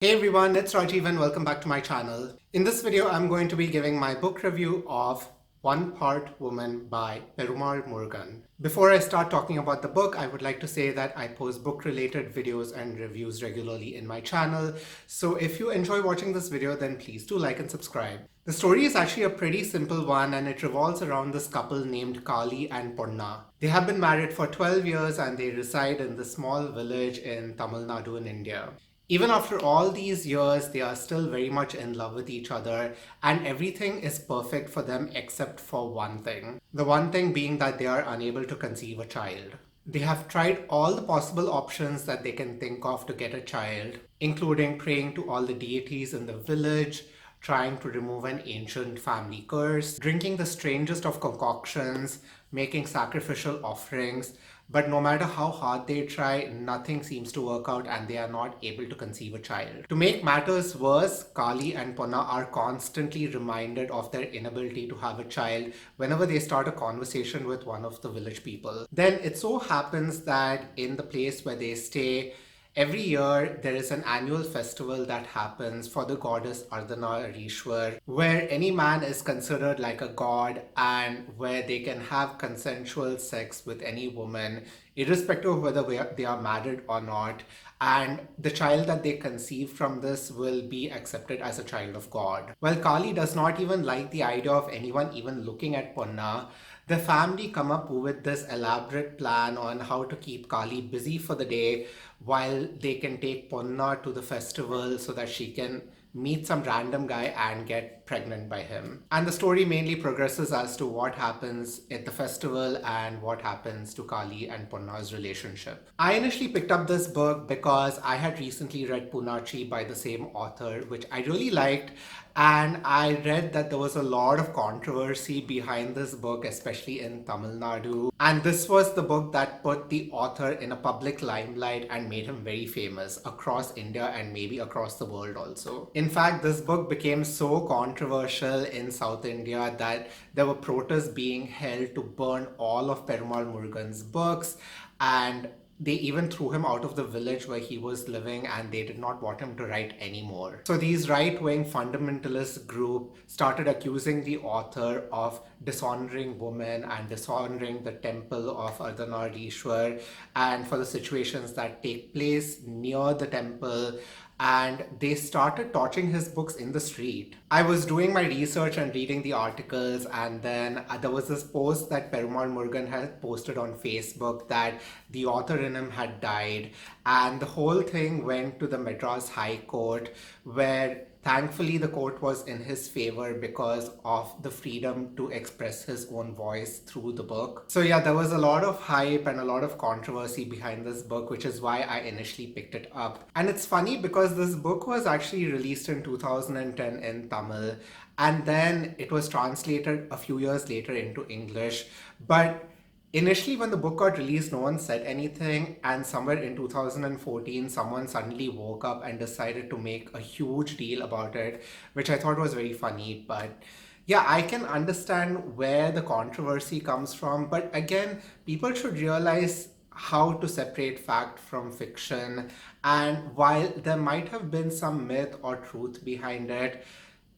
Hey everyone, it's Rajiv and welcome back to my channel. In this video, I'm going to be giving my book review of One Part Woman by Perumal Murugan. Before I start talking about the book, I would like to say that I post book-related videos and reviews regularly in my channel. So if you enjoy watching this video, then please do like and subscribe. The story is actually a pretty simple one and it revolves around this couple named Kali and Ponna. They have been married for 12 years and they reside in this small village in Tamil Nadu in India. Even after all these years, they are still very much in love with each other, and everything is perfect for them except for one thing. The one thing being that they are unable to conceive a child. They have tried all the possible options that they can think of to get a child, including praying to all the deities in the village, trying to remove an ancient family curse, drinking the strangest of concoctions, making sacrificial offerings, but no matter how hard they try, nothing seems to work out and they are not able to conceive a child. To make matters worse, Kali and Ponna are constantly reminded of their inability to have a child whenever they start a conversation with one of the village people. Then it so happens that in the place where they stay, every year, there is an annual festival that happens for the goddess Ardhanarishwar, where any man is considered like a god and where they can have consensual sex with any woman, irrespective of whether they are married or not. And the child that they conceive from this will be accepted as a child of God. While Kali does not even like the idea of anyone even looking at Ponna, the family come up with this elaborate plan on how to keep Kali busy for the day while they can take Ponna to the festival so that she can meet some random guy and get pregnant by him. And the story mainly progresses as to what happens at the festival and what happens to Kali and Ponna's relationship. I initially picked up this book because I had recently read Punachi by the same author, which I really liked. And I read that there was a lot of controversy behind this book, especially in Tamil Nadu. And this was the book that put the author in a public limelight and made him very famous across India and maybe across the world also. In fact, this book became so controversial in South India that there were protests being held to burn all of Perumal Murugan's books, and they even threw him out of the village where he was living and they did not want him to write anymore. So these right-wing fundamentalist group started accusing the author of dishonoring women and dishonoring the temple of Ardhanarishwar and for the situations that take place near the temple, and they started torching his books in the street. I was doing my research and reading the articles, and then there was this post that Perumal Murugan had posted on Facebook that the author in him had died, and the whole thing went to the Madras High Court, where thankfully the court was in his favor because of the freedom to express his own voice through the book. So yeah, there was a lot of hype and a lot of controversy behind this book, which is why I initially picked it up. And it's funny because this book was actually released in 2010 in Tamil, and then it was translated a few years later into English. But initially, when the book got released, no one said anything, and somewhere in 2014, someone suddenly woke up and decided to make a huge deal about it, which I thought was very funny. But yeah, I can understand where the controversy comes from, but again, people should realize how to separate fact from fiction. And while there might have been some myth or truth behind it,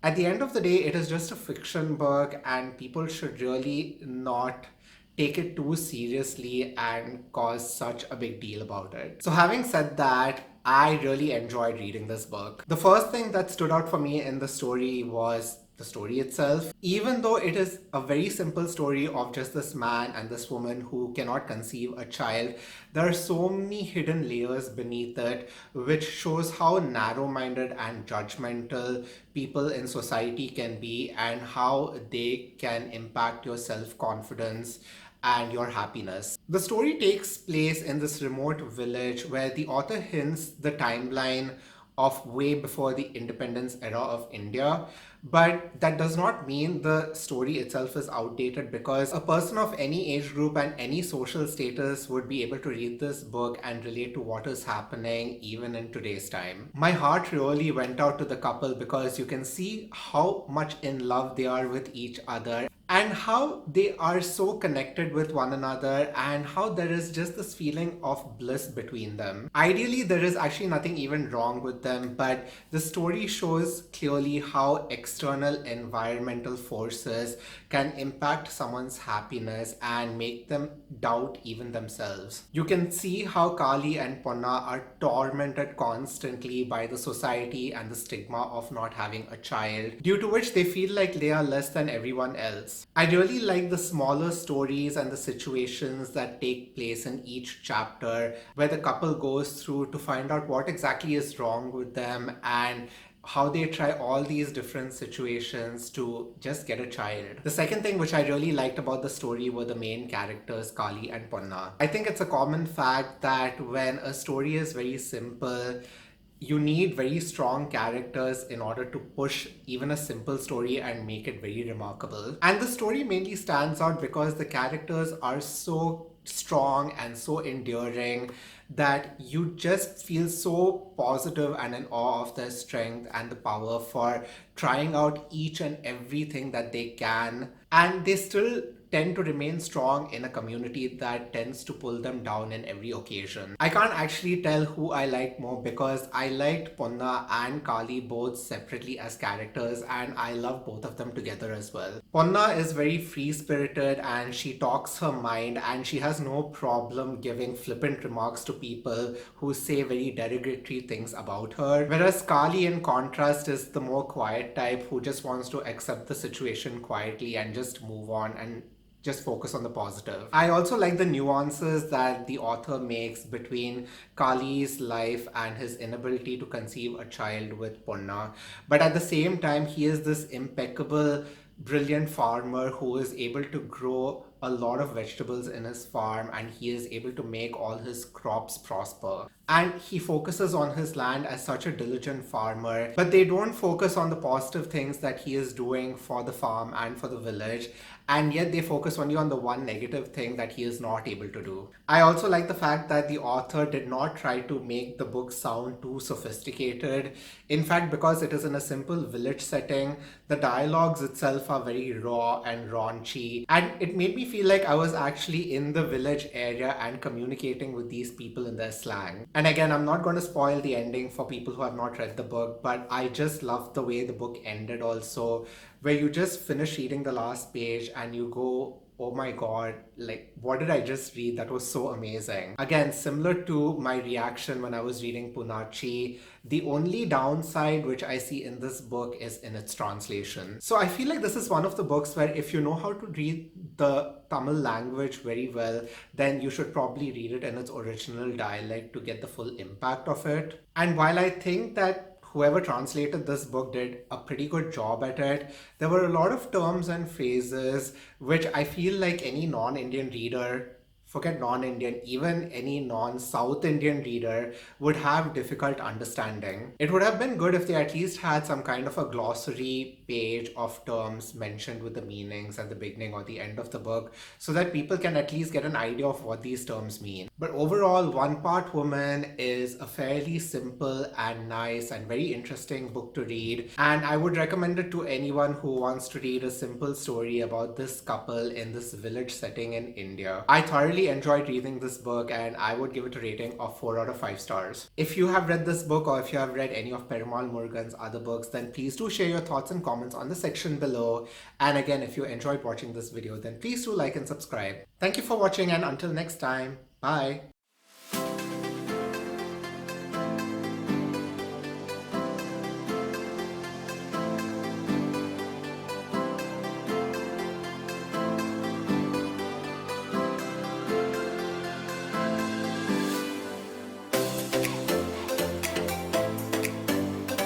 at the end of the day, it is just a fiction book, and people should really not take it too seriously and cause such a big deal about it. So having said that, I really enjoyed reading this book. The first thing that stood out for me in the story was the story itself. Even though it is a very simple story of just this man and this woman who cannot conceive a child, there are so many hidden layers beneath it, which shows how narrow-minded and judgmental people in society can be and how they can impact your self-confidence and your happiness. The story takes place in this remote village where the author hints the timeline of way before the independence era of India. But that does not mean the story itself is outdated, because a person of any age group and any social status would be able to read this book and relate to what is happening even in today's time. My heart really went out to the couple because you can see how much in love they are with each other. and how they are so connected with one another, and how there is just this feeling of bliss between them. Ideally, there is actually nothing even wrong with them, but the story shows clearly how external environmental forces can impact someone's happiness and make them doubt even themselves. You can see how Kali and Ponna are tormented constantly by the society and the stigma of not having a child, due to which they feel like they are less than everyone else. I really like the smaller stories and the situations that take place in each chapter, where the couple goes through to find out what exactly is wrong with them and how they try all these different situations to just get a child. The second thing which I really liked about the story were the main characters, Kali and Ponna. I think it's a common fact that when a story is very simple, you need very strong characters in order to push even a simple story and make it very remarkable. And the story mainly stands out because the characters are so strong and so enduring that you just feel so positive and in awe of their strength and the power for trying out each and everything that they can. And they still tend to remain strong in a community that tends to pull them down in every occasion. I can't actually tell who I like more because I liked Ponna and Kali both separately as characters, and I love both of them together as well. Ponna is very free-spirited and she talks her mind, and she has no problem giving flippant remarks to people who say very derogatory things about her. Whereas Kali, in contrast, is the more quiet type who just wants to accept the situation quietly and just move on and just focus on the positive. I also like the nuances that the author makes between Kali's life and his inability to conceive a child with Ponna. But at the same time, he is this impeccable, brilliant farmer who is able to grow a lot of vegetables in his farm, and he is able to make all his crops prosper. And he focuses on his land as such a diligent farmer, but they don't focus on the positive things that he is doing for the farm and for the village, and yet they focus only on the one negative thing that he is not able to do. I also like the fact that the author did not try to make the book sound too sophisticated. In fact, because it is in a simple village setting, the dialogues itself are very raw and raunchy, and it made me feel like I was actually in the village area and communicating with these people in their slang. And again, I'm not going to spoil the ending for people who have not read the book, but I just loved the way the book ended also, where you just finish reading the last page and you go, oh my god, like what did I just read? That was so amazing. Again, similar to my reaction when I was reading Punachi, the only downside which I see in this book is in its translation. So I feel like this is one of the books where if you know how to read the Tamil language very well, then you should probably read it in its original dialect to get the full impact of it. And while I think that whoever translated this book did a pretty good job at it, there were a lot of terms and phrases which I feel like any non-Indian reader, forget non-Indian, even any non-South Indian reader would have difficult understanding. It would have been good if they at least had some kind of a glossary page of terms mentioned with the meanings at the beginning or the end of the book, so that people can at least get an idea of what these terms mean. But overall, One Part Woman is a fairly simple and nice and very interesting book to read, and I would recommend it to anyone who wants to read a simple story about this couple in this village setting in India. I thoroughly enjoyed reading this book, and I would give it a rating of 4 out of 5 stars. If you have read this book, or if you have read any of Perumal Murugan's other books, then please do share your thoughts and comments on the section below. And again, if you enjoyed watching this video, then please do like and subscribe. Thank you for watching, and until next time, bye.